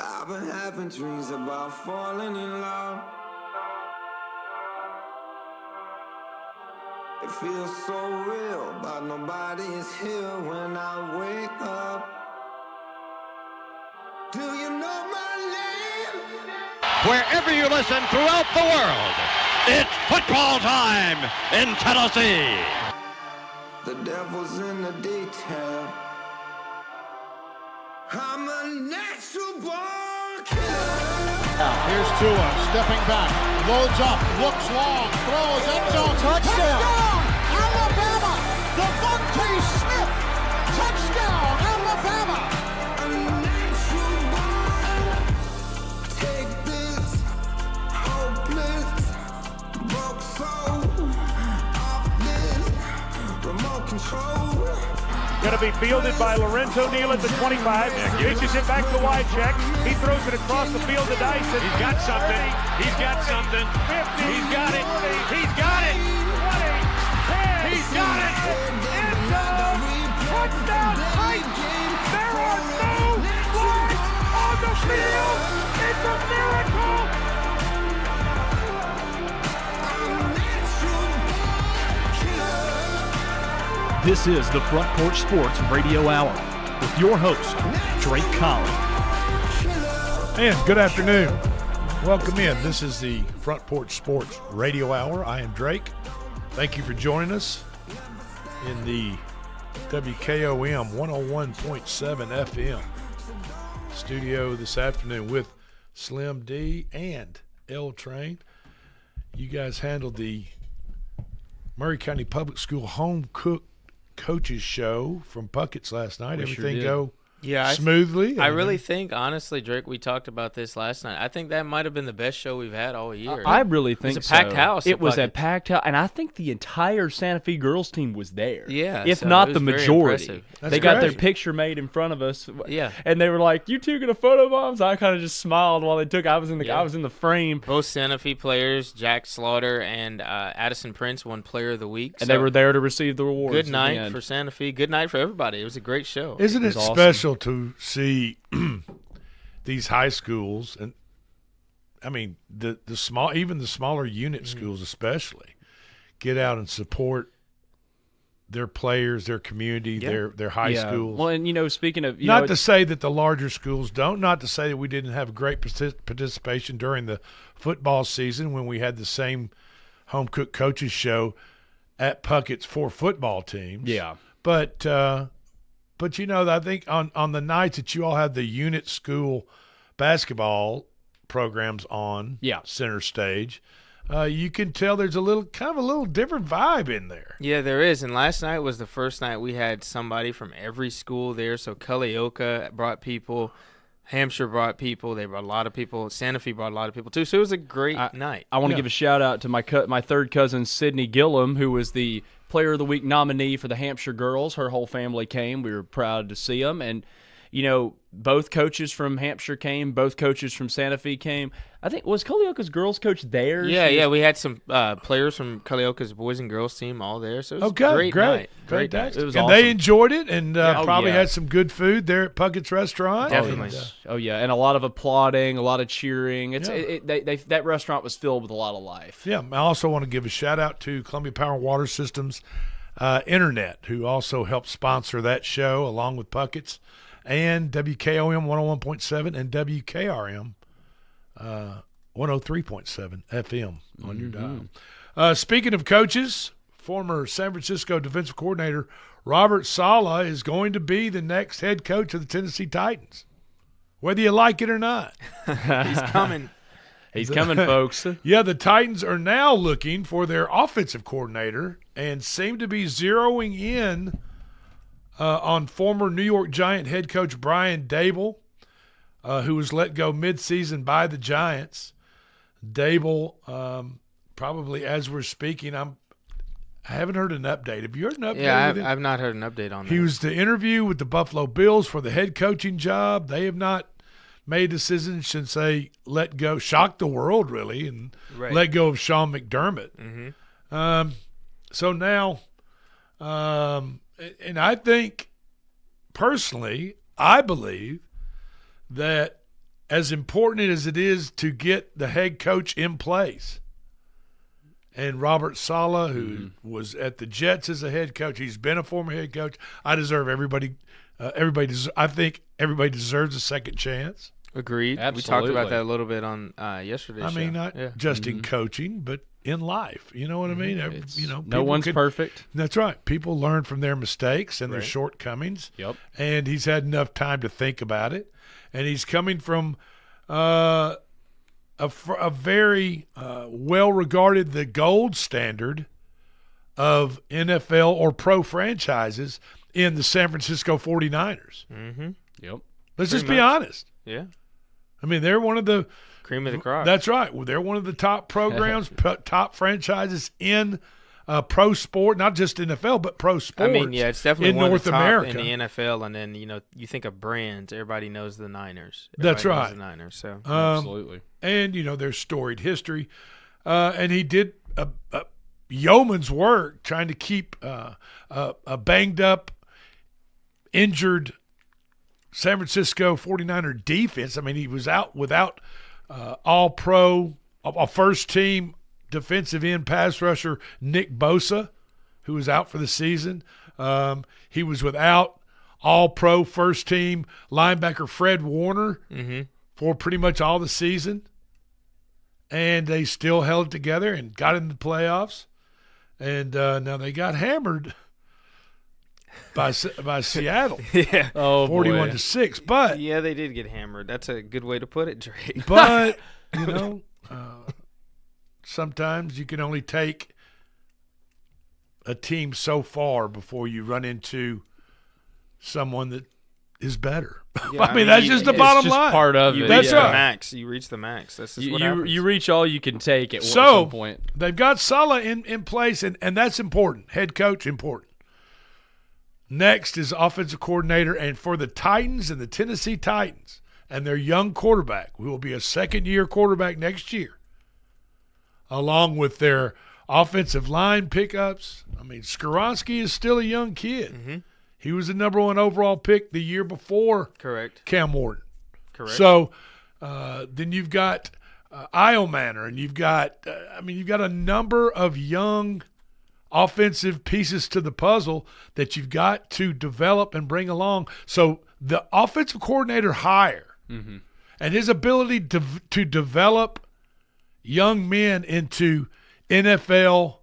I've been having dreams about falling in love. It feels so real, but nobody is here when I wake up. Do you know my name? Wherever you listen throughout the world, it's football time in Tennessee. The devil's in the detail. I'm a natural born killer. Here's Tua stepping back, loads up, looks long, throws, end zone, touchdown! Alabama! Devontae Smith, touchdown, Alabama! A natural born. Take this hopeless broke soul off this remote control. Going to be fielded by Lorenzo Neal at the 25. Pitches it back to Wycheck. He throws it across the field to Dyson. He's got something. He's got something. 50. He's got it. 40, He's got it. 20, 10. He's got it. End zone. Touchdown Titans. There are no flags on the field. It's a miracle. This is the Front Porch Sports Radio Hour with your host, Drake Collins. And good afternoon. Welcome in. This is the Front Porch Sports Radio Hour. I am Drake. Thank you for joining us in the WKOM 101.7 FM studio this afternoon with Slim D and L Train. You guys handled the Murray County Public School home coaches show from Puckett's last night. We Everything sure go Yeah, smoothly? I really think, honestly, Drake, we talked about this last night. I think that might have been the best show we've had all year. I really think it was a packed house. It was a packed house, and I think the entire Santa Fe girls team was there. Yeah, if so not it the was very majority. impressive. They got their picture made in front of us. Yeah, and they were like, "You two get a photo, mom?" So I kind of just smiled while they took. I was in the frame. Both Santa Fe players, Jack Slaughter and Addison Prince, won Player of the Week, and they were there to receive the rewards. Good night for Santa Fe. Good night for everybody. It was a great show. Isn't it awesome. special to see these high schools, and I mean the small, even the smaller unit schools especially, get out and support their players, their community, their high schools. Well, and speaking of not to say that the larger schools don't, not to say that we didn't have great participation during the football season when we had the same home cooked coaches show at Puckett's for football teams. Yeah, but I think on the nights that you all have the unit school basketball programs on center stage, you can tell there's a little different vibe in there. Yeah, there is. And last night was the first night we had somebody from every school there. So Culleoka brought people. Hampshire brought people. They brought a lot of people. Santa Fe brought a lot of people, too. So it was a great night. I want to give a shout-out to my third cousin, Sydney Gillum, who was the Player of the Week nominee for the Hampshire girls. Her whole family came. We were proud to see them. And, both coaches from Hampshire came. Both coaches from Santa Fe came. I think, was Culleoka's girls coach there? Yeah, we had some players from Culleoka's boys and girls team all there. So it was a great night. Great night. It was and awesome. they enjoyed it and probably had some good food there at Puckett's Restaurant. Definitely. And a lot of applauding, a lot of cheering. That restaurant was filled with a lot of life. Yeah, I also want to give a shout-out to Columbia Power and Water Systems Internet, who also helped sponsor that show along with Puckett's, and WKOM 101.7 and WKRM 103.7 FM on your dial. Speaking of coaches, former San Francisco defensive coordinator Robert Saleh is going to be the next head coach of the Tennessee Titans, whether you like it or not. He's coming. He's coming, folks. Yeah, the Titans are now looking for their offensive coordinator and seem to be zeroing in on former New York Giant head coach Brian Dable, who was let go midseason by the Giants. Dable, probably as we're speaking, I haven't heard an update. Have you heard an update? Yeah, I've not heard an update on that. He was to interview with the Buffalo Bills for the head coaching job. They have not made a decision since they let go, shocked the world really, and let go of Sean McDermott. So now, and I think personally, I believe that as important as it is to get the head coach in place. And Robert Saleh, who was at the Jets as a head coach, he's been a former head coach. I deserve everybody. I think everybody deserves a second chance. Agreed. Absolutely. We talked about that a little bit on yesterday's show. I mean, not just in coaching, but in life. You know what I mean? No one's perfect. That's right. People learn from their mistakes and their shortcomings. Yep. And he's had enough time to think about it. And he's coming from a very well-regarded, the gold standard of NFL or pro franchises in the San Francisco 49ers. Mm-hmm. Yep. Let's just be honest. Yeah. I mean, they're one of the cream of the crop. That's right. Well, they're one of the top programs, top franchises in pro sport, not just NFL, but pro sports. I mean, yeah, it's definitely in one North of the top America. in the NFL. And then you think of brands, everybody knows the Niners. That's Everybody right. knows the Niners. So Absolutely. And their storied history, and he did a yeoman's work trying to keep a banged up, injured San Francisco 49er defense. I mean, he was out without all-pro, a first-team defensive end pass rusher Nick Bosa, who was out for the season. He was without all-pro first-team linebacker Fred Warner for pretty much all the season. And they still held it together and got into the playoffs. And now they got hammered by Seattle. yeah. Oh, 41-6. But Yeah, they did get hammered. That's a good way to put it, Drake. But, sometimes you can only take a team so far before you run into someone that is better. Yeah, I mean, that's just the it's bottom just line. part of You it. reach That's the right. max. You reach the max. That's just what happens. You reach all you can take at So some point. they've got Saleh in place, and that's important. Head coach, important. Next is offensive coordinator, and for the Titans and the Tennessee Titans and their young quarterback, who will be a second-year quarterback next year, along with their offensive line pickups. I mean, Skoronski is still a young kid. Mm-hmm. He was the number 1 overall pick the year before Correct. Cam Ward. Correct. So then you've got Iomanner, and you've got a number of young offensive pieces to the puzzle that you've got to develop and bring along. So the offensive coordinator hire and his ability to develop young men into NFL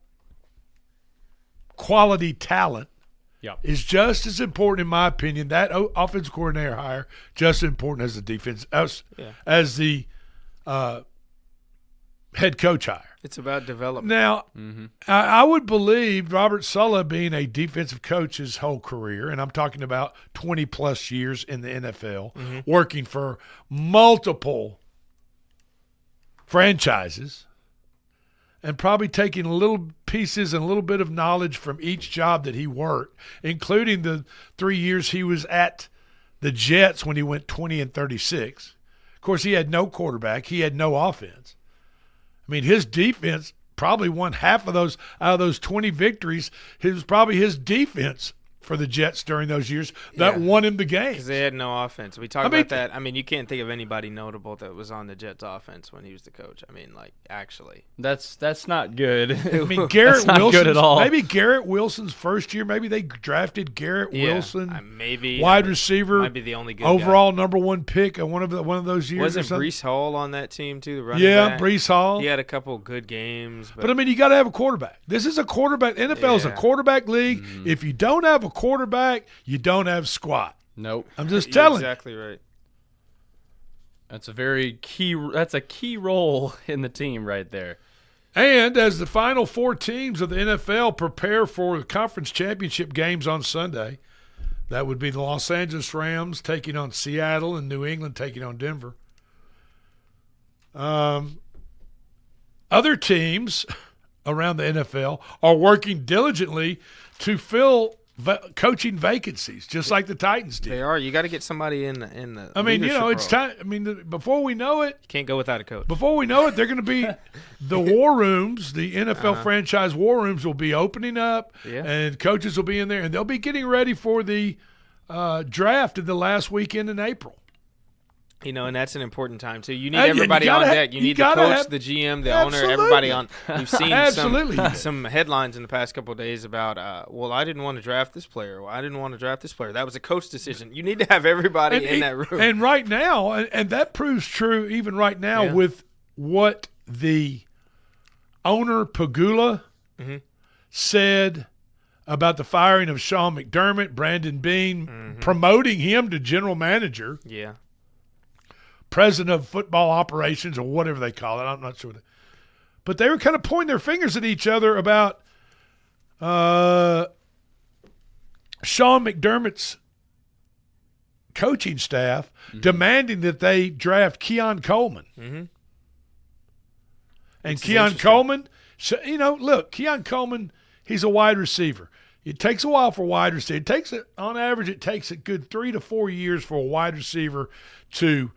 quality talent is just as important, in my opinion. That offensive coordinator hire just as important as the defense as the head coach hire. It's about development. Now, I would believe Robert Saleh, being a defensive coach his whole career, and I'm talking about 20-plus years in the NFL, working for multiple franchises, and probably taking little pieces and a little bit of knowledge from each job that he worked, including the 3 years he was at the Jets when he went 20-36. Of course, he had no quarterback. He had no offense. I mean, his defense probably won half of those out of those 20 victories. It was probably his defense for the Jets during those years that won him the game. Because they had no offense. We talked about that. I mean, you can't think of anybody notable that was on the Jets offense when he was the coach. I mean, like, actually. That's not good. I mean, Garrett not good Wilson. at all. Maybe Garrett Wilson's first year. Maybe they drafted Garrett Wilson, maybe wide receiver, might be the only good overall number 1 pick of one of those years. Wasn't or something. Brees Hall on that team too? The running back? Brees Hall. He had a couple good games, But I mean, you got to have a quarterback. This is a quarterback. NFL is a Yeah. quarterback league. If you don't have a quarterback, you don't have squat. Nope. I'm just You're telling you. exactly right. That's a key role in the team right there. And as the final 4 teams of the NFL prepare for the conference championship games on Sunday, that would be the Los Angeles Rams taking on Seattle and New England taking on Denver. Other teams around the NFL are working diligently to fill coaching vacancies, just like the Titans did. They are. You got to get somebody in the. I mean, leadership it's role. time. I mean, before we know it, You can't go without a coach. they're going to be the war rooms. The NFL franchise war rooms will be opening up, and coaches will be in there, and they'll be getting ready for the draft in the last weekend in April. And that's an important time too. You need And everybody on deck. You need the coach, the GM, the owner, everybody on. We've seen some headlines in the past couple of days about, I didn't want to draft this player. Well, I didn't want to draft this player. That was a coach decision. You need to have everybody in that room. And right now, and that proves true even right now with what the owner, Pagula, said about the firing of Sean McDermott, Brandon Beane, promoting him to general manager. Yeah. President of football operations or whatever they call it. I'm not sure. But they were kind of pointing their fingers at each other about Sean McDermott's coaching staff demanding that they draft Keon Coleman. And Keon Coleman, Keon Coleman, he's a wide receiver. It takes a while for a wide receiver. On average, it takes a good 3 to 4 years for a wide receiver to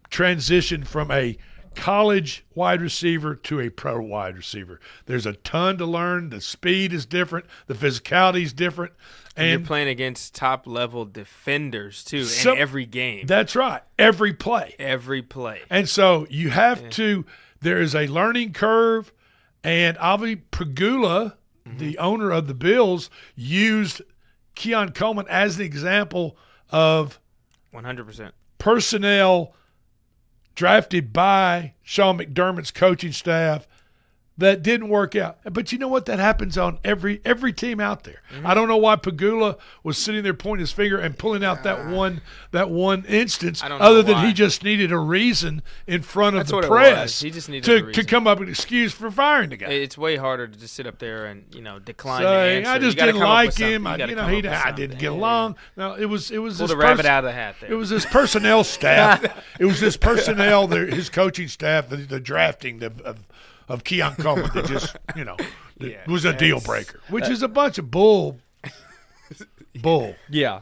transition from a college wide receiver to a pro wide receiver. There's a ton to learn. The speed is different. The physicality is different. And you're playing against top-level defenders, too, in every game. That's right. Every play. And so you have to – there is a learning curve, and obviously Pagula, the owner of the Bills, used Keon Coleman as an example of 100% personnel drafted by Sean McDermott's coaching staff that didn't work out. But you know what? That happens on every team out there. I don't know why Pagula was sitting there pointing his finger and pulling out that one instance, other than he just needed a reason in front of the press he just needed to come up with an excuse for firing the guy. It's way harder to just sit up there and decline the answer. I just didn't like him. I didn't get along. No, it was pull the rabbit out of the hat there. It was his personnel staff. It was his personnel, his coaching staff, the drafting of Keon Coleman that just, was a deal breaker, which is a bunch of bull. Yeah.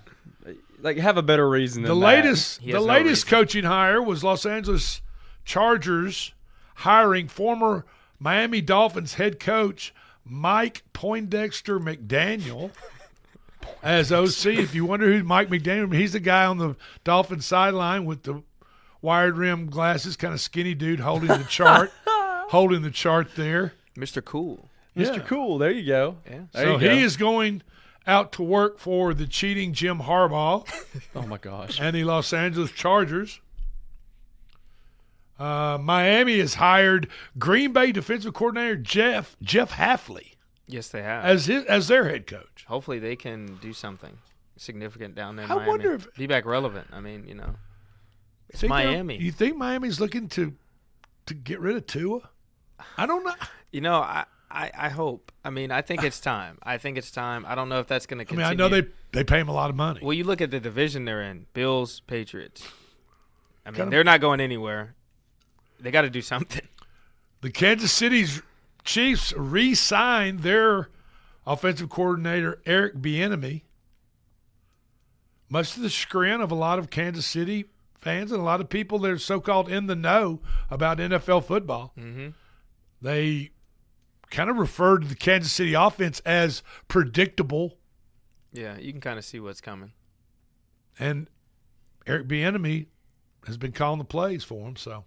Like, have a better reason than the latest coaching hire was Los Angeles Chargers hiring former Miami Dolphins head coach Mike Poindexter McDaniel as OC. If you wonder who Mike McDaniel is, he's the guy on the Dolphins sideline with the wired rim glasses, kind of skinny dude holding the chart. Holding the chart there. Mr. Cool. Mr. Cool, there you go. Yeah. So he is going out to work for the cheating Jim Harbaugh. Oh, my gosh. And the Los Angeles Chargers. Miami has hired Green Bay defensive coordinator Jeff Hafley. Yes, they have. As their head coach. Hopefully they can do something significant down there in I Miami. wonder if – be back relevant. I mean, it's Miami. You think Miami's looking to get rid of Tua? I don't know. I hope. I mean, I think it's time. I don't know if that's going to continue. I know they pay him a lot of money. Well, you look at the division they're in, Bills, Patriots. I mean, they're not going anywhere. They got to do something. The Kansas City Chiefs re-signed their offensive coordinator, Eric Bieniemy, much to the chagrin of a lot of Kansas City fans and a lot of people that are so-called in the know about NFL football. They kind of referred to the Kansas City offense as predictable. Yeah, you can kind of see what's coming. And Eric Bieniemy has been calling the plays for him. So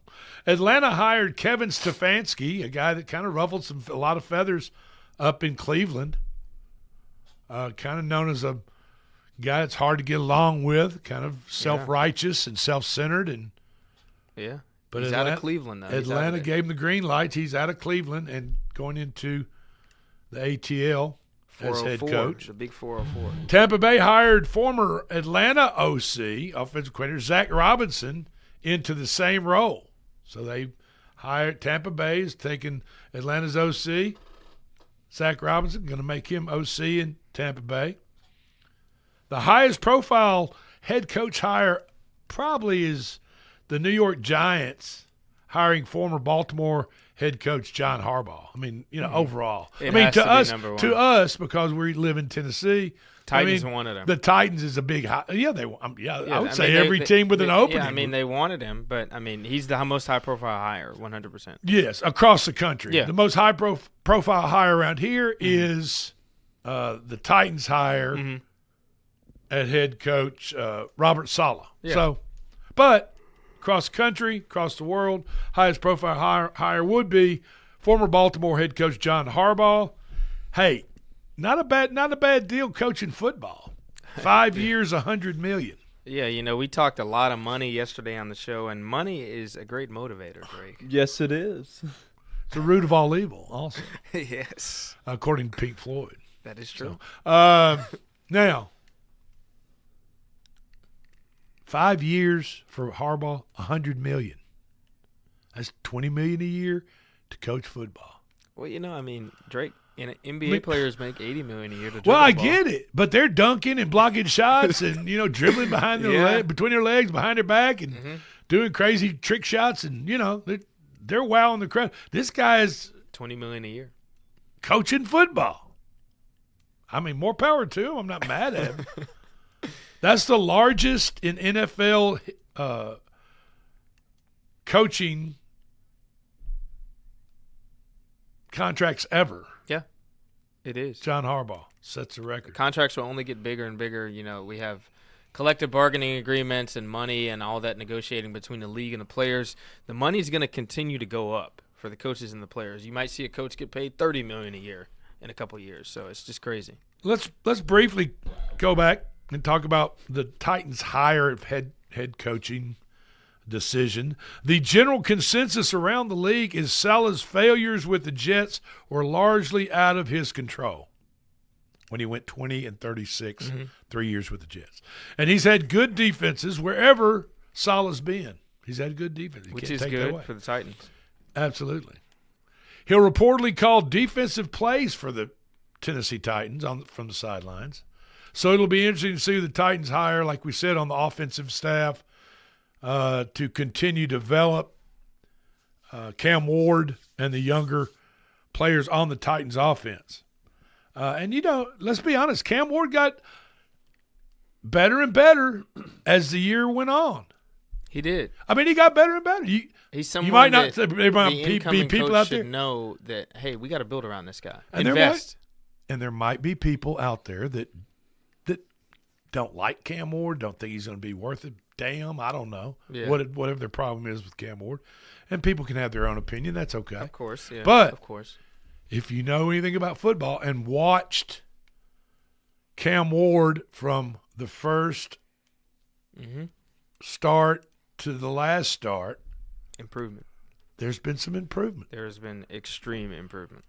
Atlanta hired Kevin Stefanski, a guy that kind of ruffled a lot of feathers up in Cleveland, kind of known as a guy that's hard to get along with, kind of self-righteous and self-centered. And but he's out of Cleveland now. Atlanta gave him the green lights. He's out of Cleveland and going into the ATL as head coach. The big 404. Tampa Bay hired former Atlanta OC, offensive coordinator Zach Robinson, into the same role. So they hired – Tampa Bay is taking Atlanta's OC. Zach Robinson going to make him OC in Tampa Bay. The highest profile head coach hire probably is the New York Giants hiring former Baltimore head coach John Harbaugh. I mean, overall. To us, because we live in Tennessee. Titans wanted him. The Titans is a big high. I would say every team with an opening. Yeah, I mean, they wanted him, but, I mean, he's the most high-profile hire, 100%. Yes, across the country. Yeah. The most high-profile hire around here is the Titans hire at head coach Robert Saleh. Yeah. So, but across country, across the world. Highest profile hire would be former Baltimore head coach John Harbaugh. Hey, not a bad deal coaching football. 5 years, $100 million. Yeah, we talked a lot of money yesterday on the show, and money is a great motivator, Drake. Yes, it is. It's the root of all evil, also. Yes. According to Pink Floyd. That is true. Now, 5 years for Harbaugh, $100 million. That's $20 million a year to coach football. Well, Drake, NBA players make $80 million a year to dribble. Well, I get it, but they're dunking and blocking shots and dribbling behind their between their legs, behind their back, and doing crazy trick shots, and they're wowing the crowd. This guy is $20 million a year coaching football. I mean, more power to him. I'm not mad at him. That's the largest in NFL coaching contracts ever. Yeah, it is. John Harbaugh sets the record. Contracts will only get bigger and bigger. We have collective bargaining agreements and money and all that negotiating between the league and the players. The money's going to continue to go up for the coaches and the players. You might see a coach get paid $30 million a year in a couple of years. So it's just crazy. Let's briefly go back and talk about the Titans' hire of head coaching decision. The general consensus around the league is Salah's failures with the Jets were largely out of his control when he went 20-36, 3 years with the Jets. And he's had good defenses wherever Salah's been. He's had good defense. Which is good for the Titans. Absolutely. He'll reportedly call defensive plays for the Tennessee Titans from the sidelines. So it'll be interesting to see who the Titans hire, like we said, on the offensive staff to continue to develop Cam Ward and the younger players on the Titans offense. And, let's be honest, Cam Ward got better and better as the year went on. He did. I mean, he got better and better. He's someone you might not that there might the be incoming people coach out should there know that, hey, we got to build around this guy. And invest. There might be people out there that don't like Cam Ward, don't think he's going to be worth a damn. I don't know. Yeah. Whatever their problem is with Cam Ward. And people can have their own opinion. That's okay. Of course, yeah. But of course. If you know anything about football and watched Cam Ward from the first start to the last start, improvement. There's been some improvement. There's been extreme improvement.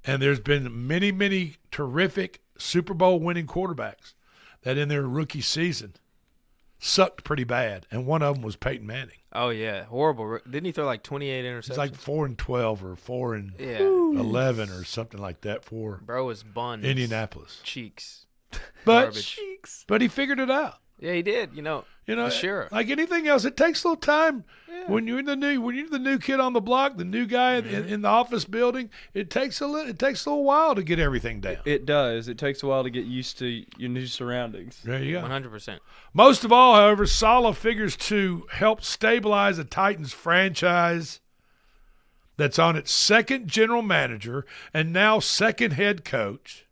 And there's been many, many terrific Super Bowl winning quarterbacks that in their rookie season sucked pretty bad. And one of them was Peyton Manning. Oh, yeah. Horrible. Didn't he throw like 28 interceptions? It's like 4-12 or 4-11 or something like that for Bro was buns. Indianapolis. Cheeks. But he figured it out. Yeah, he did. For sure. Like anything else, it takes a little time. Yeah. When you're the new kid on the block, the new guy in the office building, it takes a little while to get everything down. It does. It takes a while to get used to your new surroundings. There you go. 100%. Most of all, however, Saleh figures to help stabilize a Titans franchise that's on its second general manager and now second head coach.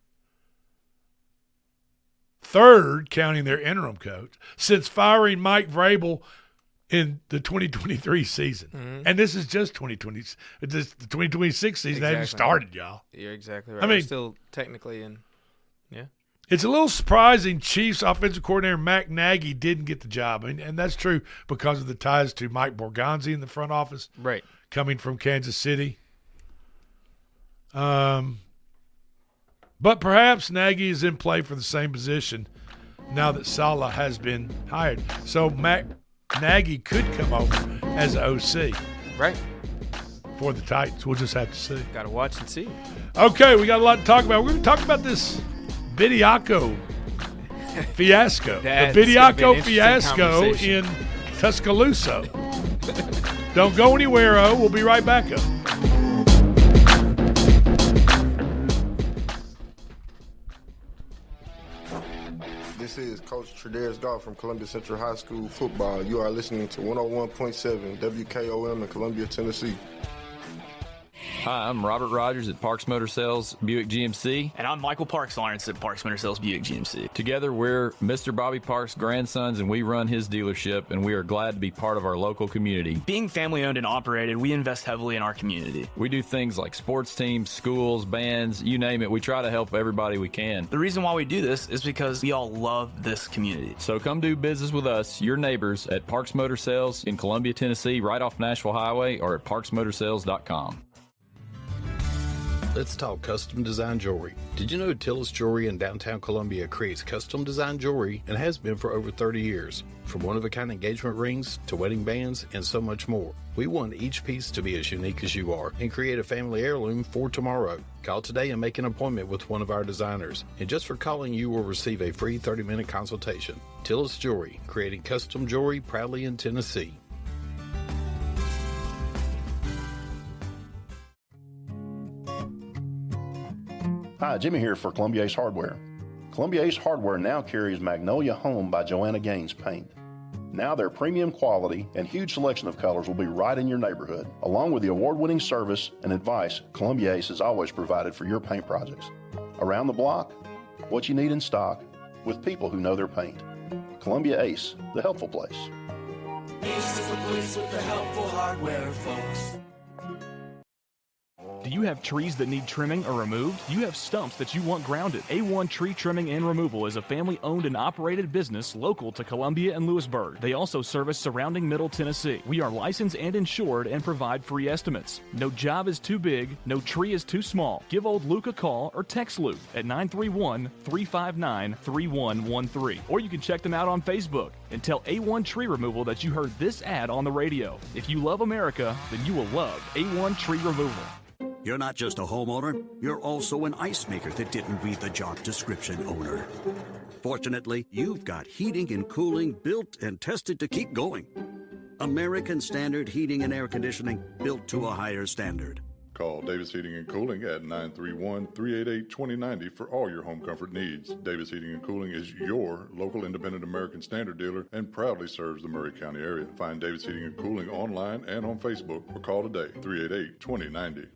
Third, counting their interim coach, since firing Mike Vrabel in the 2023 season. And this is just 2020. The 2026 season hasn't started, y'all. You're exactly right. I mean, we're still technically in, It's a little surprising Chiefs offensive coordinator Matt Nagy didn't get the job. And that's true because of the ties to Mike Borgonzi in the front office. Right. Coming from Kansas City. But perhaps Nagy is in play for the same position now that Saleh has been hired. So Nagy could come over as an OC. Right. For the Titans. We'll just have to see. Got to watch and see. Okay, we got a lot to talk about. We're going to talk about this Bediako fiasco. The Bediako fiasco in Tuscaloosa. Don't go anywhere, We'll be right back up. This is Coach Tredaris Goff from Columbia Central High School football. You are listening to 101.7 WKOM in Columbia, Tennessee. Hi, I'm Robert Rogers at Parks Motor Sales Buick GMC. And I'm Michael Parks Lawrence at Parks Motor Sales Buick GMC. Together, we're Mr. Bobby Parks' grandsons, and we run his dealership, and we are glad to be part of our local community. Being family-owned and operated, we invest heavily in our community. We do things like sports teams, schools, bands, you name it. We try to help everybody we can. The reason why we do this is because we all love this community. So come do business with us, your neighbors, at Parks Motor Sales in Columbia, Tennessee, right off Nashville Highway, or at parksmotorsales.com. Let's talk custom design jewelry. Did you know Tillis Jewelry in downtown Columbia creates custom design jewelry and has been for over 30 years? From one-of-a-kind engagement rings to wedding bands and so much more. We want each piece to be as unique as you are and create a family heirloom for tomorrow. Call today and make an appointment with one of our designers. And just for calling, you will receive a free 30-minute consultation. Tillis Jewelry, creating custom jewelry proudly in Tennessee. Hi, Jimmy here for Columbia Ace Hardware. Columbia Ace Hardware now carries Magnolia Home by Joanna Gaines paint. Now their premium quality and huge selection of colors will be right in your neighborhood. Along with the award-winning service and advice Columbia Ace has always provided for your paint projects. Around the block, what you need in stock, with people who know their paint. Columbia Ace, the helpful place. Ace is the place with the helpful hardware, folks. Do you have trees that need trimming or removed? Do you have stumps that you want grounded? A1 Tree Trimming and Removal is a family-owned and operated business local to Columbia and Lewisburg. They also service surrounding Middle Tennessee. We are licensed and insured and provide free estimates. No job is too big, no tree is too small. Give old Luke a call or text Luke at 931-359-3113. Or you can check them out on Facebook and tell A1 Tree Removal that you heard this ad on the radio. If you love America, then you will love A1 Tree Removal. You're not just a homeowner, you're also an ice maker that didn't read the job description owner. Fortunately, you've got heating and cooling built and tested to keep going. American Standard Heating and Air Conditioning, built to a higher standard. Call Davis Heating and Cooling at 931-388-2090 for all your home comfort needs. Davis Heating and Cooling is your local independent American Standard dealer and proudly serves the Murray County area. Find Davis Heating and Cooling online and on Facebook or call today, 388-2090.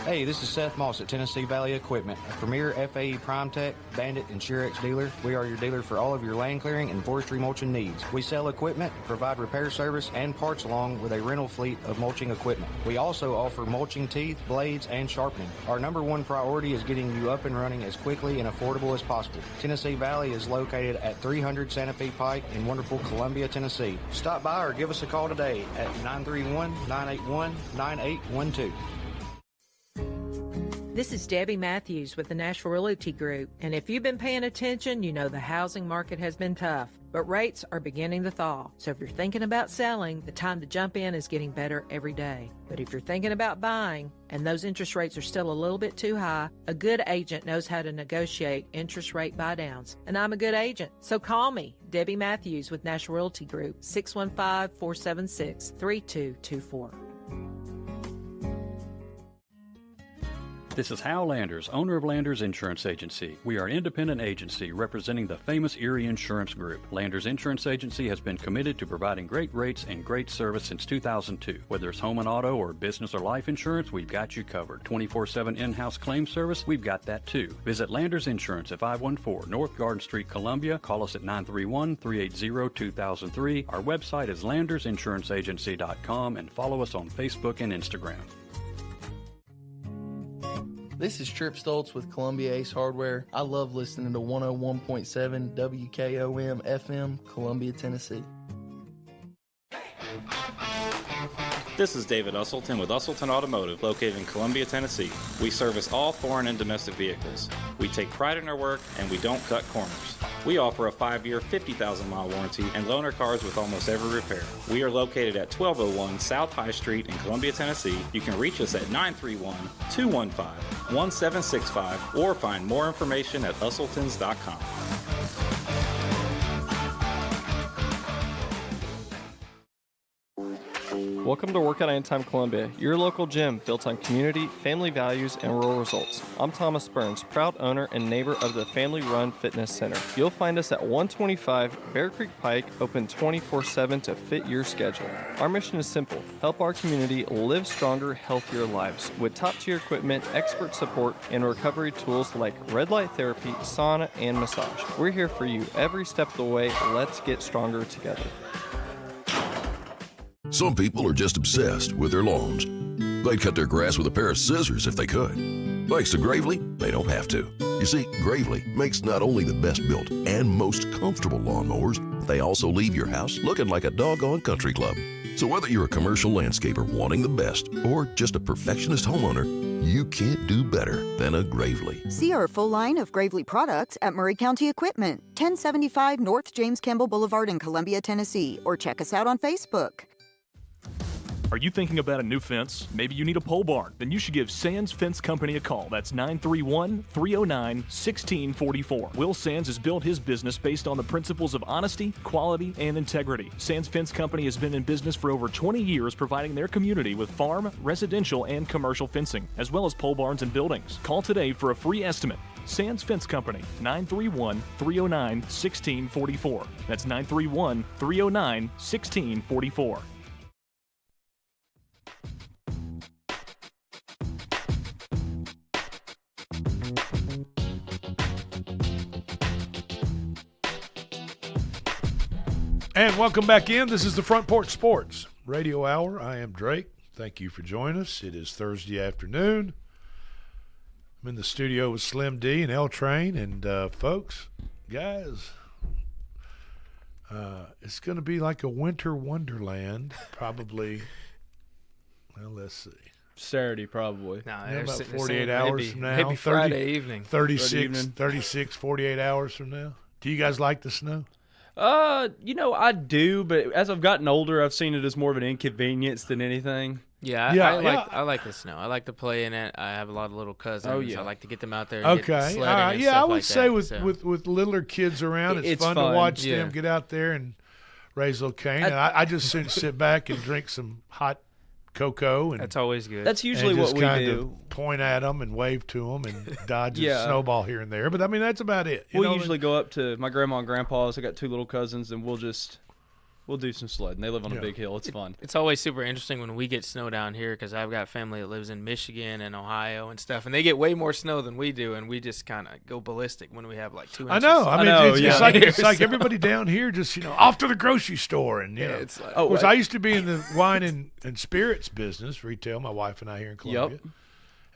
Hey, this is Seth Moss at Tennessee Valley Equipment, a premier FAE PrimeTech, Bandit, and Surex dealer. We are your dealer for all of your land clearing and forestry mulching needs. We sell equipment, provide repair service, and parts along with a rental fleet of mulching equipment. We also offer mulching teeth, blades, and sharpening. Our number one priority is getting you up and running as quickly and affordable as possible. Tennessee Valley is located at 300 Santa Fe Pike in wonderful Columbia, Tennessee. Stop by or give us a call today at 931-981-9812. This is Debbie Matthews with the Nashville Realty Group, and if you've been paying attention, you know the housing market has been tough, but rates are beginning to thaw. So if you're thinking about selling, the time to jump in is getting better every day. But if you're thinking about buying, and those interest rates are still a little bit too high, a good agent knows how to negotiate interest rate buydowns, and I'm a good agent. So call me, Debbie Matthews with Nashville Realty Group, 615-476-3224. This is Hal Landers, owner of Landers Insurance Agency. We are an independent agency representing the famous Erie Insurance Group. Landers Insurance Agency has been committed to providing great rates and great service since 2002. Whether it's home and auto or business or life insurance, we've got you covered. 24/7 in-house claim service, we've got that too. Visit Landers Insurance at 514 North Garden Street, Columbia. Call us at 931-380-2003. Our website is landersinsuranceagency.com and follow us on Facebook and Instagram. This is Trip Stoltz with Columbia Ace Hardware. I love listening to 101.7 WKOM FM, Columbia, Tennessee. This is David Usselton with Usselton Automotive, located in Columbia, Tennessee. We service all foreign and domestic vehicles. We take pride in our work, and we don't cut corners. We offer a 5-year, 50,000-mile warranty and loan our cars with almost every repair. We are located at 1201 South High Street in Columbia, Tennessee. You can reach us at 931-215-1765 or find more information at usseltons.com. Welcome to Workout Anytime Columbia, your local gym built on community, family values, and rural results. I'm Thomas Burns, proud owner and neighbor of the Family Run Fitness Center. You'll find us at 125 Bear Creek Pike, open 24/7 to fit your schedule. Our mission is simple: help our community live stronger, healthier lives with top-tier equipment, expert support, and recovery tools like red light therapy, sauna, and massage. We're here for you every step of the way. Let's get stronger together. Some people are just obsessed with their lawns. They'd cut their grass with a pair of scissors if they could. Thanks to Gravely, they don't have to. You see, Gravely makes not only the best built and most comfortable lawnmowers, they also leave your house looking like a doggone country club. So whether you're a commercial landscaper wanting the best or just a perfectionist homeowner, you can't do better than a Gravely. See our full line of Gravely products at Murray County Equipment, 1075 North James Campbell Boulevard in Columbia, Tennessee, or check us out on Facebook. Are you thinking about a new fence? Maybe you need a pole barn? Then you should give Sands Fence Company a call. That's 931-309-1644. Will Sands has built his business based on the principles of honesty, quality, and integrity. Sands Fence Company has been in business for over 20 years, providing their community with farm, residential, and commercial fencing, as well as pole barns and buildings. Call today for a free estimate. Sands Fence Company, 931-309-1644. That's 931-309-1644. And welcome back in. This is the Front Porch Sports Radio Hour. I am Drake. Thank you for joining us. It is Thursday afternoon. I'm in the studio with Slim D and L Train. And, folks, guys, it's going to be like a winter wonderland probably. Well, let's see. Saturday, probably. No, about 48 hours from now. Maybe Friday evening. 36, 48 hours from now. Do you guys like the snow? I do, but as I've gotten older, I've seen it as more of an inconvenience than anything. I like the snow. I like to play in it. I have a lot of little cousins. Oh, yeah. I like to get them out there and get sledding and I stuff would like say that, with littler kids around, it's fun to watch them get out there and raise a little cane. And I just sit back and drink some hot cocoa. And that's always good. That's usually what we do. Point at them and wave to them and dodge a snowball here and there. But, I mean, that's about it. We'll usually go up to my grandma and grandpa's. I got two little cousins, and we'll do some sledding. They live on a big hill. It's fun. It's always super interesting when we get snow down here because I've got family that lives in Michigan and Ohio and stuff, and they get way more snow than we do, and we just kind of go ballistic when we have like 2 inches. I know. I mean, it's like everybody down here just, off to the grocery store. And, it's like, of course, I used to be in the wine and spirits business, retail, my wife and I here in Columbia. Yep.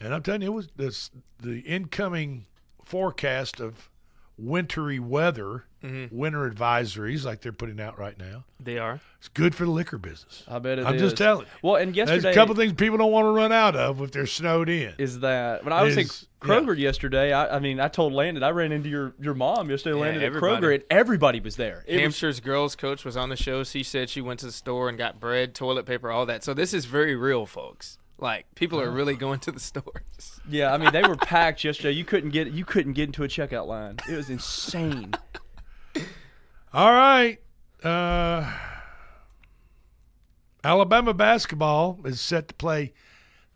And I'm telling you, it was the incoming forecast of wintry weather, winter advisories like they're putting out right now. They are. It's good for the liquor business. I bet it is. I'm just telling you. Well, and yesterday, there's a couple things people don't want to run out of if they're snowed in. Is that when I was in Kroger yesterday? I told Landon I ran into your mom yesterday. Landon at Kroger, and everybody was there. Hampshire's girls coach was on the show. She said she went to the store and got bread, toilet paper, all that. So this is very real, folks. Like, people are really going to the stores. Yeah, I mean, they were packed yesterday. You couldn't get into a checkout line. It was insane. All right. Alabama basketball is set to play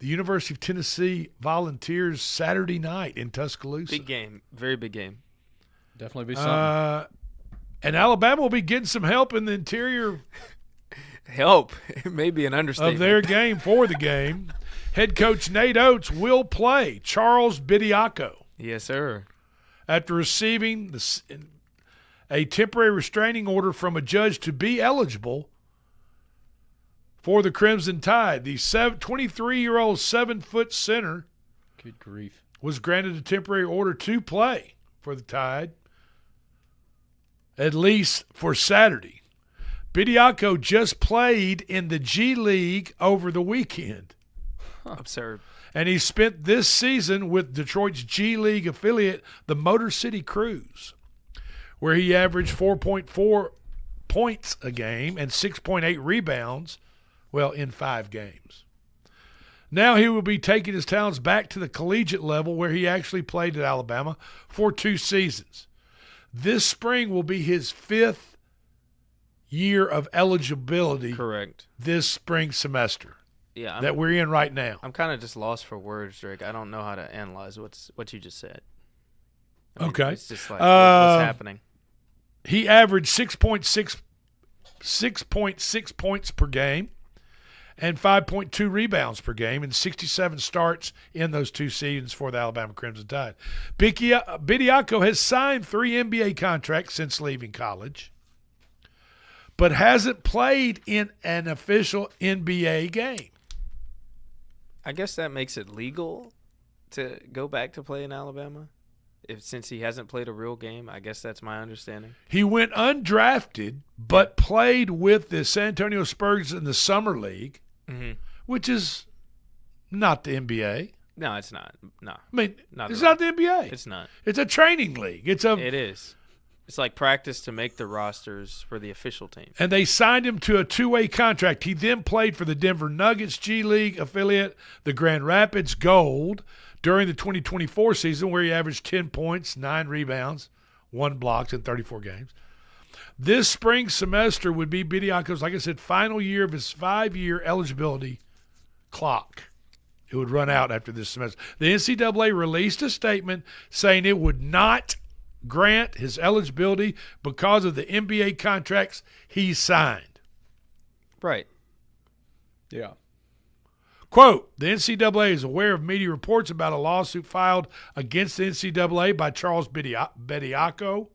the University of Tennessee Volunteers Saturday night in Tuscaloosa. Big game. Very big game. Definitely be something. And Alabama will be getting some help in the interior. Help. It may be an understatement. Of their game for the game. Head coach Nate Oates will play Charles Bediako. Yes, sir. After receiving a temporary restraining order from a judge to be eligible for the Crimson Tide. The 23-year-old 7-foot center good grief, was granted a temporary order to play for the Tide, at least for Saturday. Bediako just played in the G League over the weekend. Absurd. And he spent this season with Detroit's G League affiliate, the Motor City Cruise, where he averaged 4.4 points a game and 6.8 rebounds, in 5 games. Now he will be taking his talents back to the collegiate level where he actually played at Alabama for 2 seasons. This spring will be his 5th year of eligibility. Correct. This spring semester. Yeah, that we're in right now. I'm kind of just lost for words, Drake. I don't know how to analyze what you just said. I mean, Okay. It's just like what's happening. He averaged 6.6 points per game and 5.2 rebounds per game in 67 starts in those two seasons for the Alabama Crimson Tide. Bediako has signed 3 NBA contracts since leaving college, but hasn't played in an official NBA game. I guess that makes it legal to go back to play in Alabama. Since he hasn't played a real game, I guess that's my understanding. He went undrafted, but played with the San Antonio Spurs in the Summer League, which is not the NBA. No, it's not. No. I mean, not it's not the NBA. It's not. It's a training league. It is. It's like practice to make the rosters for the official team. And they signed him to a 2-way contract. He then played for the Denver Nuggets G League affiliate, the Grand Rapids Gold, during the 2024 season, where he averaged 10 points, 9 rebounds, 1 block in 34 games. This spring semester would be Bediako's, like I said, final year of his 5-year eligibility clock. It would run out after this semester. The NCAA released a statement saying it would not grant his eligibility because of the NBA contracts he signed. Right. Yeah. Quote, the NCAA is aware of media reports about a lawsuit filed against the NCAA by Charles Bediako.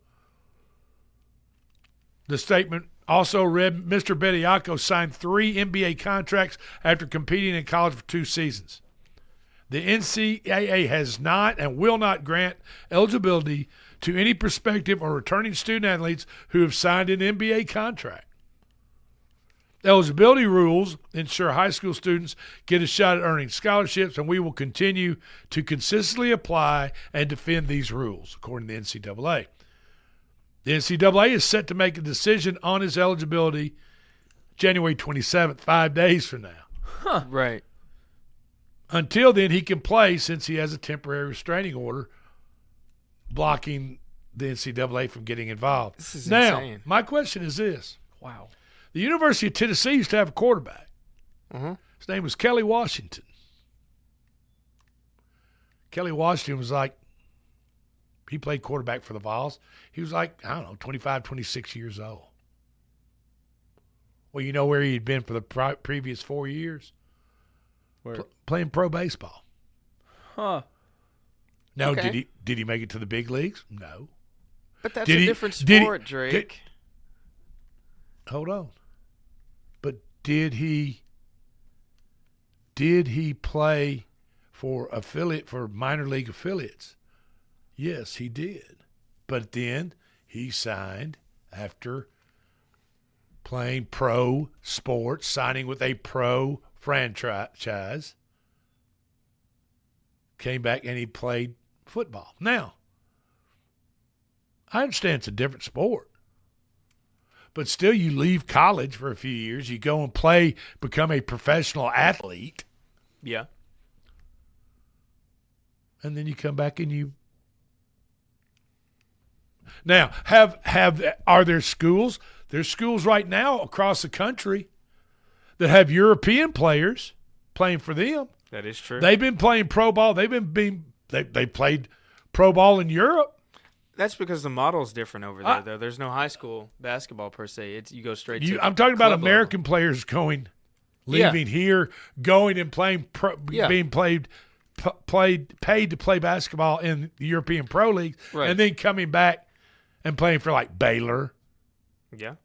The statement also read, Mr. Bediako signed 3 NBA contracts after competing in college for 2 seasons. The NCAA has not and will not grant eligibility to any prospective or returning student athletes who have signed an NBA contract. Eligibility rules ensure high school students get a shot at earning scholarships, and we will continue to consistently apply and defend these rules, according to the NCAA. The NCAA is set to make a decision on his eligibility January 27th, 5 days from now. Huh. Right. Until then, he can play since he has a temporary restraining order blocking the NCAA from getting involved. This is now, insane. my question is this. Wow. The University of Tennessee used to have a quarterback. His name was Kelly Washington. Kelly Washington was like, he played quarterback for the Vols. He was like, I don't know, 25, 26 years old. Well, you know where he'd been for the previous 4 years? Where? Playing pro baseball. Huh. Now, Okay. did he make it to the big leagues? No. But that's Did a he- different did he- sport, Drake. Hold on. But did he play for minor league affiliates? Yes, he did. But then he signed after playing pro sports, signing with a pro franchise. Came back and he played football. Now, I understand it's a different sport. But still, you leave college for a few years. You go and play, become a professional athlete. Yeah. And then you come back and you. Now, are there schools? There's schools right now across the country that have European players playing for them. That is true. They've been playing pro ball. They played pro ball in Europe. That's because the model's different over there, though. There's no high school basketball per se. You go straight to. I'm talking about club American players leaving here, going and playing, being paid to play basketball in the European Pro League, Right. and then coming back and playing for like Baylor. Yeah.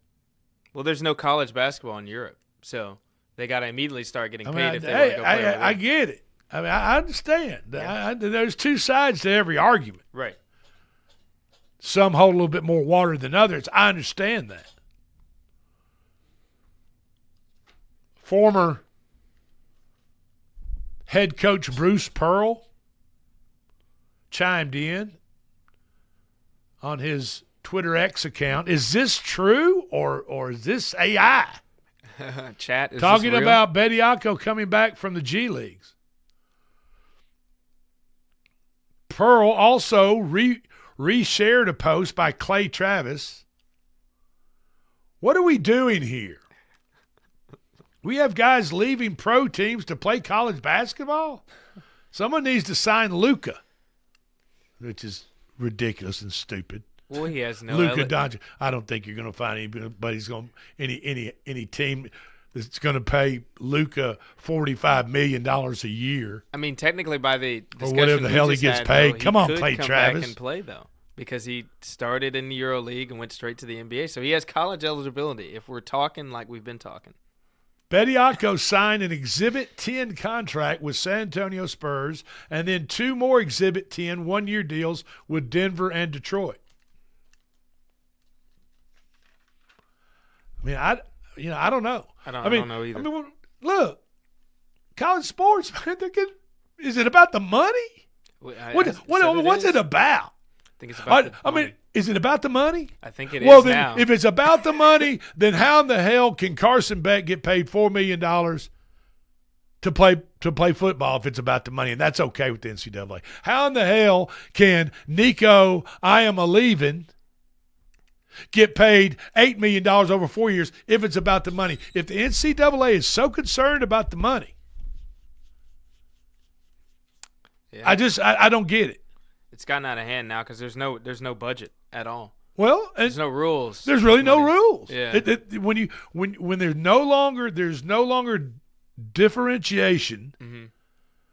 Well, there's no college basketball in Europe, so they got to immediately start getting paid if they want to go play over there. I get it. I mean, I understand. Yeah. There's two sides to every argument. Right. Some hold a little bit more water than others. I understand that. Former head coach Bruce Pearl chimed in on his Twitter X account. Is this true or is this AI? Chat is Talking this real? about Bediako coming back from the G Leagues. Pearl also reshared a post by Clay Travis What are we doing here? We have guys leaving pro teams to play college basketball? Someone needs to sign Luka, which is ridiculous and stupid. Well, he has no Luka Doncic. I don't think you're going to find anybody's going any team that's going to pay Luka $45 million a year. I mean, technically, by the or whatever the hell he gets paid. Come on, play Travis. Back and play though, because he started in the EuroLeague and went straight to the NBA, so he has college eligibility. If we're talking like we've been talking. Bediako signed an Exhibit 10 contract with San Antonio Spurs, and then 2 more Exhibit 10 one-year deals with Denver and Detroit. I mean, I don't know. I don't know either. I mean, look, college sports, man. Is it about the money? What's it about? I think it's about I mean, is it about the money? I think it is well, then, now. if it's about the money, then how in the hell can Carson Beck get paid $4 million to play football if it's about the money? And that's okay with the NCAA. How in the hell can Nico I-am-a-leaving get paid $8 million over 4 years if it's about the money? If the NCAA is so concerned about the money, I don't get it. It's gotten out of hand now because there's no budget at all. Well, there's no rules. There's really no rules. Yeah. When there's no longer differentiation,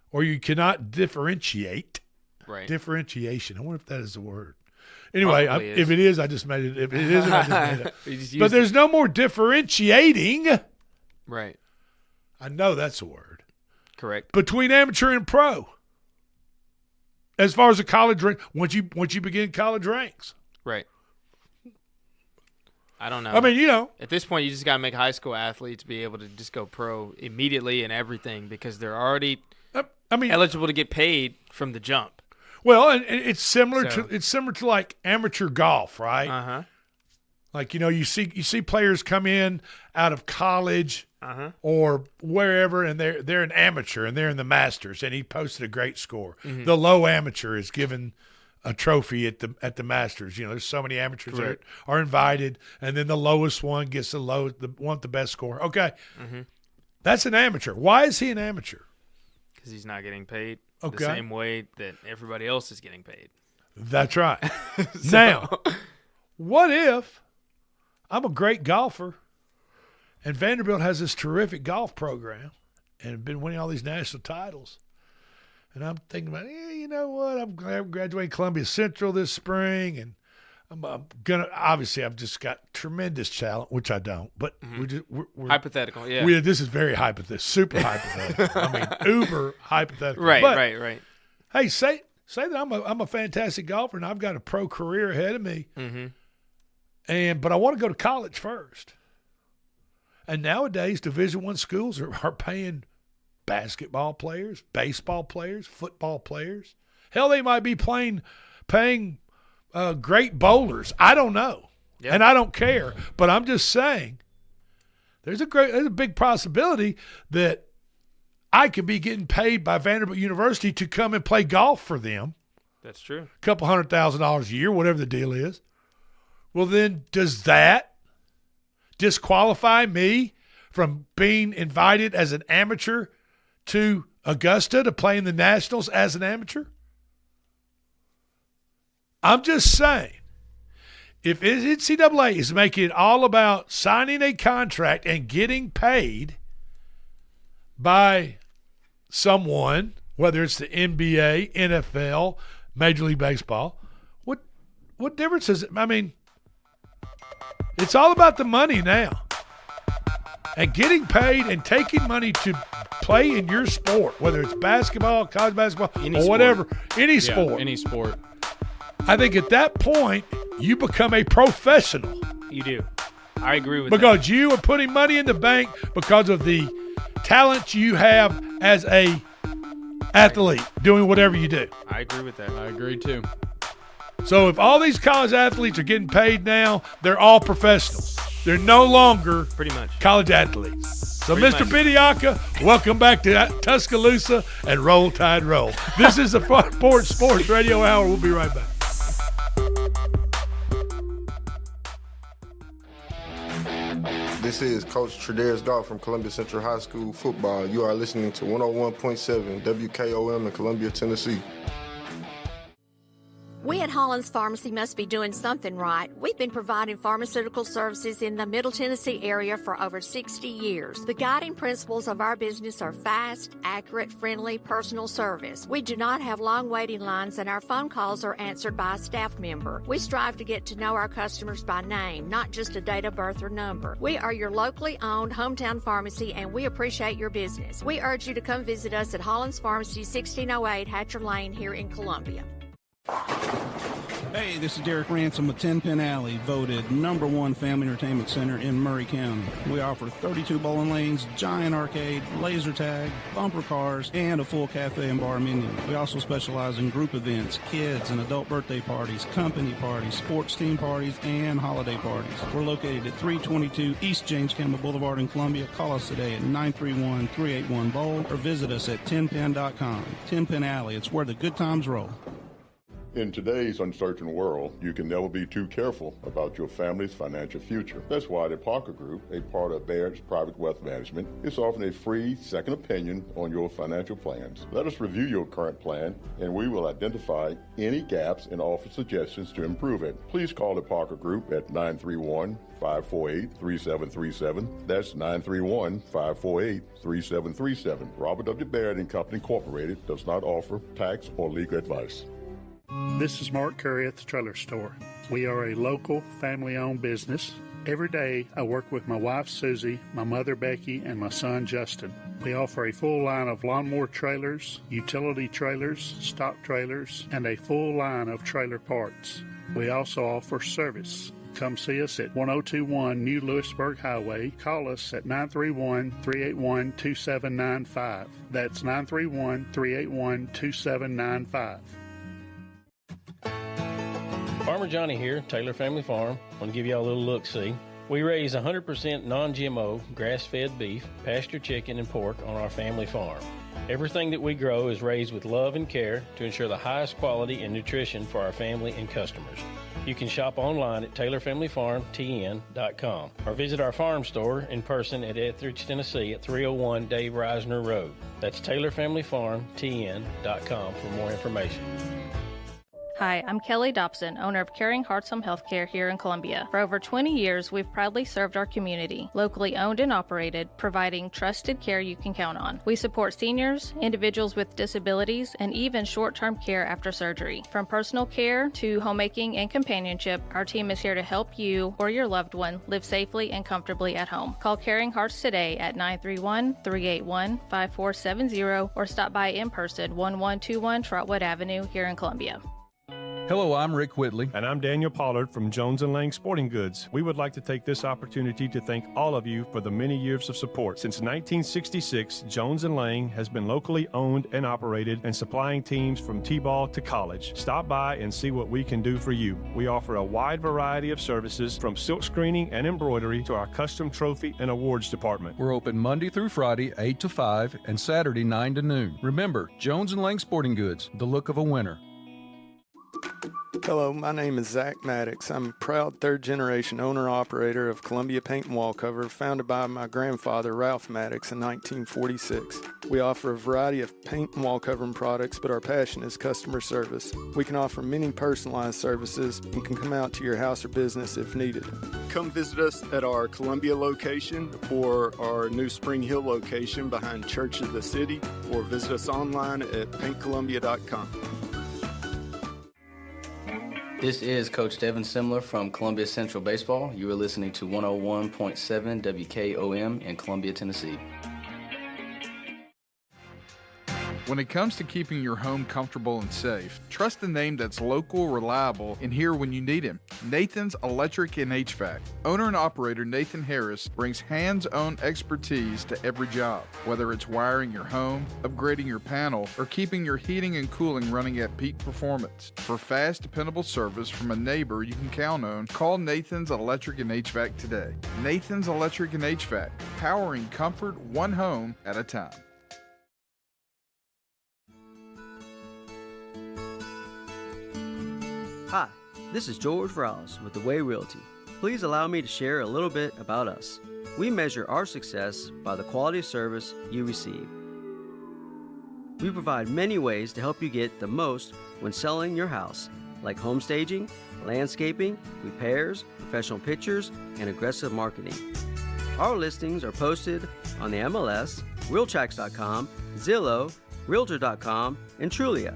or you cannot differentiate. Right. Differentiation. I wonder if that is the word. Anyway, if it is, I just made it. If it isn't, I just made it. But there's no more differentiating. Right. I know that's a word. Correct. Between amateur and pro. As far as the college rank, once you begin college ranks. Right. I don't know. I mean, at this point, you just got to make high school athletes be able to just go pro immediately and everything because they're already eligible to get paid from the jump. Well, and it's similar to like amateur golf, right? Uh-huh. Like, you see players come in out of college or wherever, and they're an amateur and they're in the Masters, and he posted a great score. Mm-hmm. The low amateur is given a trophy at the Masters. There's so many amateurs that are invited, and then the lowest one gets the one with the best score. Okay, that's an amateur. Why is he an amateur? Because he's not getting paid the same way that everybody else is getting paid. That's right. Now, what if I'm a great golfer, and Vanderbilt has this terrific golf program and been winning all these national titles, and I'm thinking about, you know what? I'm graduating Columbia Central this spring, and I'm gonna. Obviously, I've just got tremendous talent, which I don't. But we're hypothetical. Yeah, this is very hypothetical, super hypothetical. I mean, uber hypothetical. Right, but, right. Hey, say that I'm a fantastic golfer and I've got a pro career ahead of me. Mm-hmm. But I want to go to college first. And nowadays, Division I schools are paying basketball players, baseball players, football players. Hell, they might be paying great bowlers. I don't know, and I don't care. But I'm just saying, there's a big possibility that I could be getting paid by Vanderbilt University to come and play golf for them. That's true. A couple $100,000 a year, whatever the deal is. Well, then does that disqualify me from being invited as an amateur to Augusta to play in the Nationals as an amateur? I'm just saying, if NCAA is making it all about signing a contract and getting paid by someone, whether it's the NBA, NFL, Major League Baseball, what difference is it? I mean, it's all about the money now. And getting paid and taking money to play in your sport, whether it's basketball, college basketball, or whatever, any sport. Any sport. I think at that point, you become a professional. You do. I agree with that. Because you are putting money in the bank because of the talent you have as a athlete doing whatever you do. I agree with that. I agree too. So if all these college athletes are getting paid now, they're all professionals. They're no longer pretty much college athletes. So Mr. Bediaka, welcome back to Tuscaloosa and Roll Tide Roll. This is the Front Porch Sports Radio Hour. We'll be right back. This is Coach Tradaris Goff from Columbia Central High School football. You are listening to 101.7 WKOM in Columbia, Tennessee. We at Hollins Pharmacy must be doing something right. We've been providing pharmaceutical services in the Middle Tennessee area for over 60 years. The guiding principles of our business are fast, accurate, friendly, personal service. We do not have long waiting lines, and our phone calls are answered by a staff member. We strive to get to know our customers by name, not just a date of birth or number. We are your locally owned hometown pharmacy, and we appreciate your business. We urge you to come visit us at Hollins Pharmacy, 1608 Hatcher Lane here in Columbia. Hey, this is Derek Ransom with 10 Pin Alley, voted #1 family entertainment center in Murray County. We offer 32 bowling lanes, giant arcade, laser tag, bumper cars, and a full cafe and bar menu. We also specialize in group events, kids and adult birthday parties, company parties, sports team parties, and holiday parties. We're located at 322 East James Campbell Boulevard in Columbia. Call us today at 931-381-BOWL or visit us at 10pin.com. 10 Pin Alley, it's where the good times roll. In today's uncertain world, you can never be too careful about your family's financial future. That's why the Parker Group, a part of Baird's Private Wealth Management, is offering a free second opinion on your financial plans. Let us review your current plan, and we will identify any gaps and offer suggestions to improve it. Please call the Parker Group at 931-548-3737. That's 931-548-3737. Robert W. Baird and Company Incorporated does not offer tax or legal advice. This is Mark Curry at the Trailer Store. We are a local, family-owned business. Every day, I work with my wife, Susie, my mother, Becky, and my son, Justin. We offer a full line of lawnmower trailers, utility trailers, stock trailers, and a full line of trailer parts. We also offer service. Come see us at 1021 New Lewisburg Highway. Call us at 931-381-2795. That's 931-381-2795. Farmer Johnny here, Taylor Family Farm. I want to give y'all a little look-see. We raise 100% non-GMO, grass-fed beef, pasture chicken, and pork on our family farm. Everything that we grow is raised with love and care to ensure the highest quality and nutrition for our family and customers. You can shop online at TaylorFamilyFarmTN.com or visit our farm store in person at Etheridge, Tennessee at 301 Dave Reisner Road. That's TaylorFamilyFarmTN.com for more information. Hi, I'm Kelly Dobson, owner of Caring Hearts Home Healthcare here in Columbia. For over 20 years, we've proudly served our community, locally owned and operated, providing trusted care you can count on. We support seniors, individuals with disabilities, and even short-term care after surgery. From personal care to homemaking and companionship, our team is here to help you or your loved one live safely and comfortably at home. Call Caring Hearts today at 931-381-5470 or stop by in person, 1121 Trotwood Avenue here in Columbia. Hello, I'm Rick Whitley. And I'm Daniel Pollard from Jones & Lang Sporting Goods. We would like to take this opportunity to thank all of you for the many years of support. Since 1966, Jones & Lang has been locally owned and operated and supplying teams from T-ball to college. Stop by and see what we can do for you. We offer a wide variety of services from silk screening and embroidery to our custom trophy and awards department. We're open Monday through Friday, 8 to 5, and Saturday, 9 to noon. Remember, Jones & Lang Sporting Goods, the look of a winner. Hello, my name is Zach Maddox. I'm a proud third-generation owner-operator of Columbia Paint and Wall Cover, founded by my grandfather, Ralph Maddox, in 1946. We offer a variety of paint and wall covering products, but our passion is customer service. We can offer many personalized services and can come out to your house or business if needed. Come visit us at our Columbia location or our new Spring Hill location behind Church of the City, or visit us online at paintcolumbia.com. This is Coach Devin Simler from Columbia Central Baseball. You are listening to 101.7 WKOM in Columbia, Tennessee. When it comes to keeping your home comfortable and safe, trust the name that's local, reliable, and here when you need him. Nathan's Electric and HVAC. Owner and operator Nathan Harris brings hands-on expertise to every job. Whether it's wiring your home, upgrading your panel, or keeping your heating and cooling running at peak performance. For fast, dependable service from a neighbor you can count on, call Nathan's Electric and HVAC today. Nathan's Electric and HVAC, powering comfort one home at a time. Hi, this is George Rouse with The Way Realty. Please allow me to share a little bit about us. we measure our success by the quality of service you receive. We provide many ways to help you get the most when selling your house, like home staging, landscaping, repairs, professional pictures, and aggressive marketing. Our listings are posted on the MLS, Realtracs.com, Zillow, Realtor.com, and Trulia.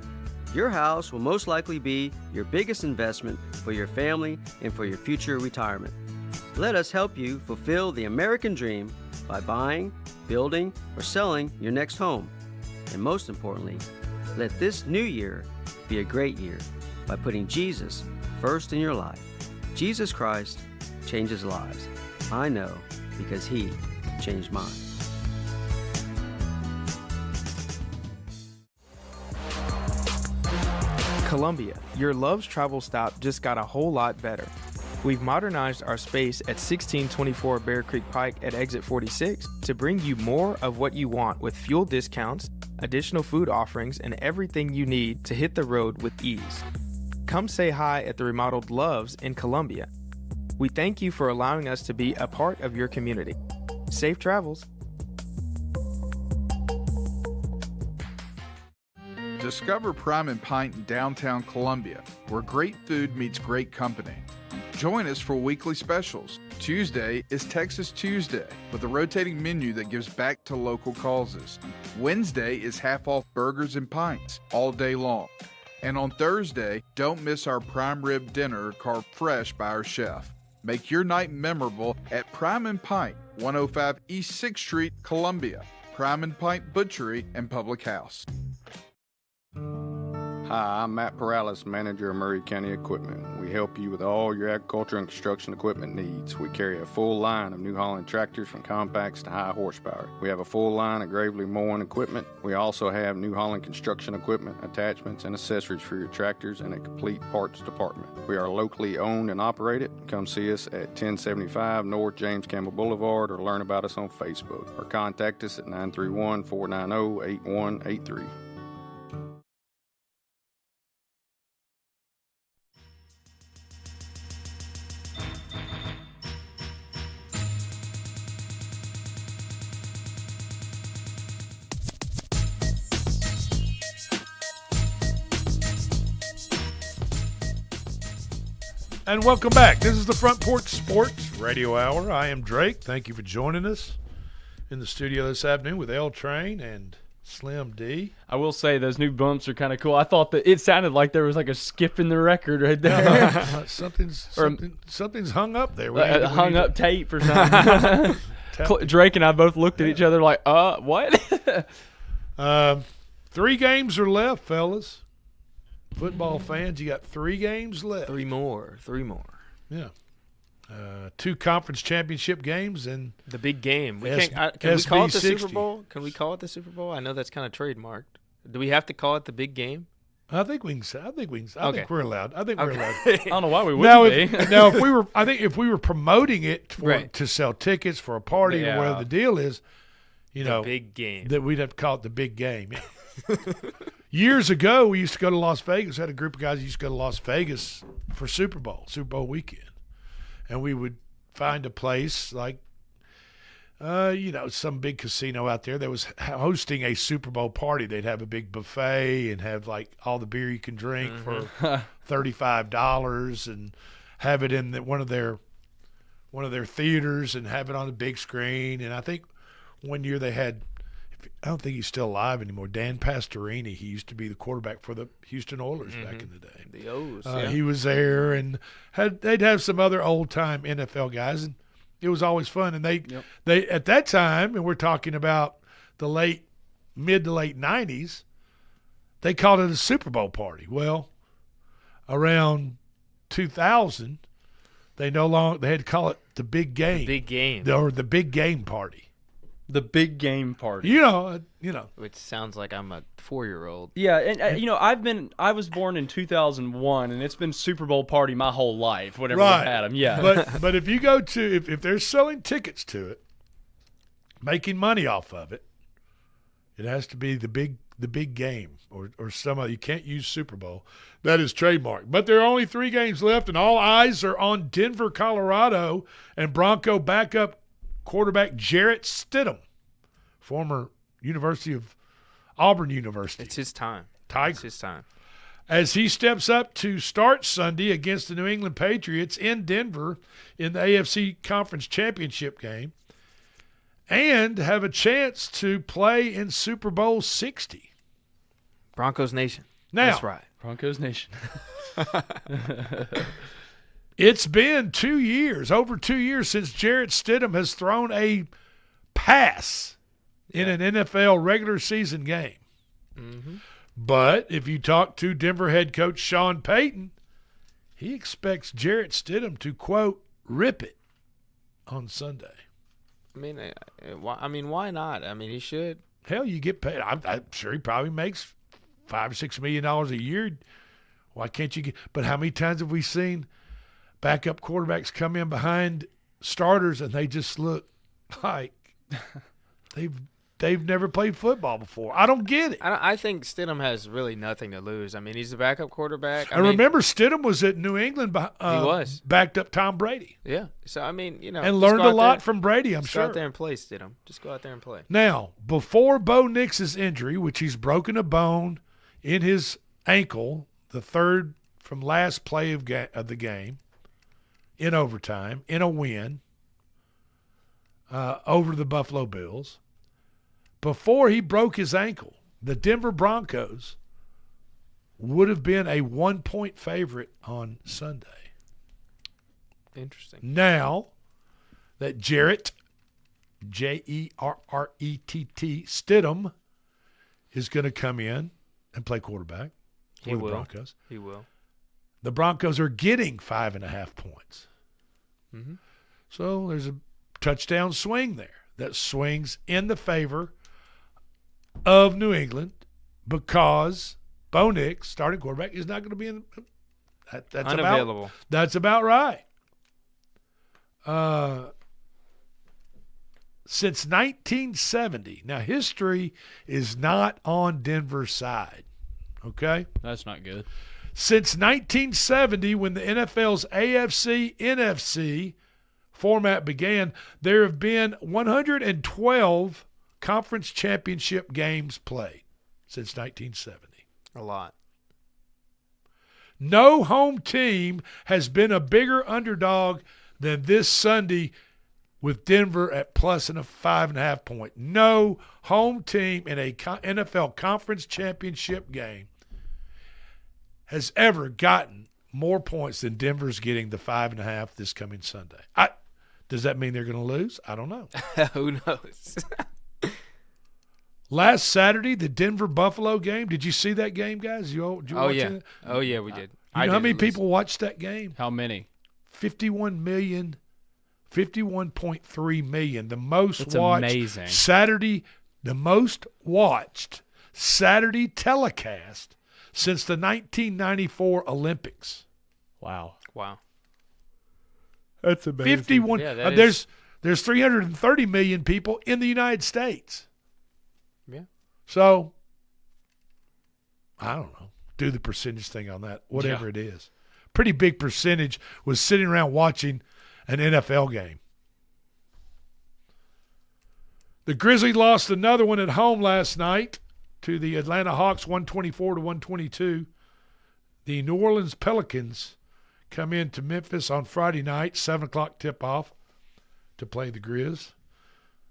Your house will most likely be your biggest investment for your family and for your future retirement. Let us help you fulfill the American dream by buying, building, or selling your next home. And most importantly, let this new year be a great year by putting Jesus first in your life. Jesus Christ changes lives. I know because He changed mine. Columbia, your Love's travel stop just got a whole lot better. We've modernized our space at 1624 Bear Creek Pike at exit 46 to bring you more of what you want with fuel discounts, additional food offerings, and everything you need to hit the road with ease. Come say hi at the remodeled Love's in Columbia. We thank you for allowing us to be a part of your community. Safe travels. Discover Prime and Pint in downtown Columbia, where great food meets great company. Join us for weekly specials. Tuesday is Texas Tuesday with a rotating menu that gives back to local causes. Wednesday is half off burgers and pints all day long. And on Thursday, don't miss our prime rib dinner carved fresh by our chef. Make your night memorable at Prime and Pint, 105 East 6th Street, Columbia. Prime and Pint Butchery and Public House. Hi, I'm Matt Perales, manager of Murray County Equipment. We help you with all your agriculture and construction equipment needs. We carry a full line of New Holland tractors from compacts to high horsepower. We have a full line of Gravely mowing equipment. We also have New Holland construction equipment, attachments, and accessories for your tractors and a complete parts department. We are locally owned and operated. Come see us at 1075 North James Campbell Boulevard or learn about us on Facebook or contact us at 931-490-8183. And welcome back. This is the Front Porch Sports Radio Hour. I am Drake. Thank you for joining us in the studio this afternoon with L Train and Slim D. I will say those new bumps are kind of cool. I thought that it sounded like there was like a skip in the record right there. Something's hung up there. Hung up tape or something. Drake and I both looked at each other like, what? 3 games are left, fellas. Football fans, you got 3 games left. 3 more. Yeah. 2 conference championship games and the big game. Can we call it the Super Bowl? Can we call it the Super Bowl? I know that's kind of trademarked. Do we have to call it the big game? I think we can. I think we're allowed. I don't know why we wouldn't be. Now, if we were promoting it to sell tickets for a party or whatever the deal is, the big game, that we'd have to call it the big game. Yeah. Years ago, we used to go to Las Vegas. I had a group of guys who used to go to Las Vegas for Super Bowl weekend. And we would find a place like, some big casino out there that was hosting a Super Bowl party. They'd have a big buffet and have like all the beer you can drink for $35 and have it in one of their theaters and have it on a big screen. And I think one year they had, I don't think he's still alive anymore, Dan Pastorini. He used to be the quarterback for the Houston Oilers back in the day. The O's, He was there, and they'd have some other old-time NFL guys, and it was always fun. And they at that time, and we're talking about the mid to late 90s, they called it a Super Bowl party. Well, around 2000, they had to call it the big game. The big game. Or the big game party. The big game party. You know. Which sounds like I'm a 4-year-old. Yeah, and I was born in 2001, and it's been Super Bowl party my whole life. Whenever we've had them, yeah. But if you go to if they're selling tickets to it, making money off of it, it has to be the big game or some other. You can't use Super Bowl. That is trademarked. But there are only 3 games left, and all eyes are on Denver, Colorado, and Bronco backup quarterback Jarrett Stidham, former University of Auburn University. It's his time. Tiger. It's his time. As he steps up to start Sunday against the New England Patriots in Denver in the AFC Conference Championship game and have a chance to play in Super Bowl 60. Broncos Nation. Now, that's right. Broncos Nation. It's been over 2 years since Jarrett Stidham has thrown a pass in an NFL regular season game. Mm-hmm. But if you talk to Denver head coach Sean Payton, he expects Jarrett Stidham to, quote, rip it on Sunday. I mean, why not? I mean, he should. Hell, you get paid. I'm sure he probably makes $5 or $6 million a year. Why can't you get? But how many times have we seen backup quarterbacks come in behind starters and they just look like they've never played football before? I don't get it. I think Stidham has really nothing to lose. I mean, he's a backup quarterback. I remember Stidham was at New England. He was backed up Tom Brady. Yeah. So I mean, and learned a lot from Brady. I'm sure. Go out there and play, Stidham. Just go out there and play. Now, before Bo Nix's injury, which he's broken a bone in his ankle, the third from last play of the game, in overtime, in a win over the Buffalo Bills. Before he broke his ankle, the Denver Broncos would have been a 1-point favorite on Sunday. Interesting. Now that Jarrett, Jerrett, Stidham, is going to come in and play quarterback for the Broncos. He will. The Broncos are getting 5.5 points. Mm-hmm. So there's a touchdown swing there that swings in the favor of New England because Bo Nix, starting quarterback, is not going to be in. That's unavailable. That's about right. Since 1970. Now, history is not on Denver's side. Okay? That's not good. Since 1970, when the NFL's AFC-NFC format began, there have been 112 conference championship games played since 1970. A lot. No home team has been a bigger underdog than this Sunday with Denver at plus and a 5.5 point. No home team in a NFL conference championship game has ever gotten more points than Denver's getting the 5.5 this coming Sunday. Does that mean they're going to lose? I don't know. Who knows? Last Saturday, the Denver-Buffalo game. Did you see that game, guys? Did you watch it? Oh, yeah, we did. You know how many people watched that game? How many? 51 million, 51.3 million. The most That's watched amazing. Saturday, the most watched Saturday telecast since the 1994 Olympics. Wow. That's amazing. 51. Yeah, there's 330 million people in the United States. Yeah. So, I don't know. Do the percentage thing on that, whatever it is. Pretty big percentage was sitting around watching an NFL game. The Grizzlies lost another one at home last night to the Atlanta Hawks, 124-122. The New Orleans Pelicans come into Memphis on Friday night, 7 o'clock tip-off to play the Grizz.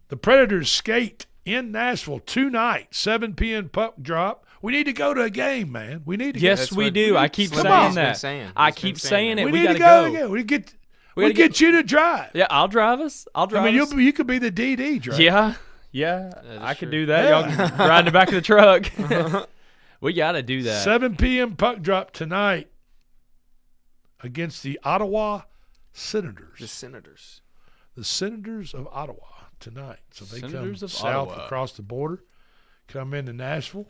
The Predators skate in Nashville tonight, 7 p.m. puck drop. We need to go to a game, man. We need to go. Yes, we do. I keep saying that. I keep saying it. We need to go again. We get you to drive. Yeah, I'll drive us. I mean, you could be the DD driver. Yeah. I could do that. Y'all can ride in the back of the truck. We got to do that. 7 p.m. puck drop tonight against the Ottawa Senators. The Senators of Ottawa tonight. So they come south across the border, come into Nashville,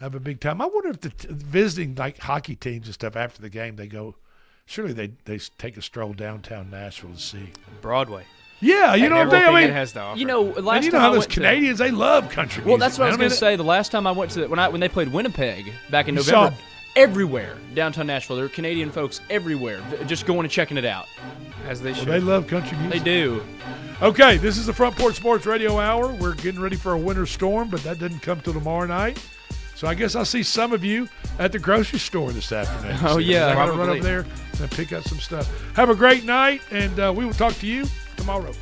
have a big time. I wonder if the visiting like hockey teams and stuff after the game, they go, surely they take a stroll downtown Nashville to see. Broadway. Yeah, you know what I mean? It has to offer. You know, and you know how those Canadians, they love country music. Well, that's what I was going to say. The last time I went to when they played Winnipeg back in November, everywhere downtown Nashville. There are Canadian folks everywhere just going and checking it out. As they should. They love country music. They do. Okay, this is the Front Porch Sports Radio Hour. We're getting ready for a winter storm, but that doesn't come till tomorrow night. So I guess I'll see some of you at the grocery store this afternoon. Oh, yeah. I'm going to run up there and pick up some stuff. Have a great night, and we will talk to you tomorrow.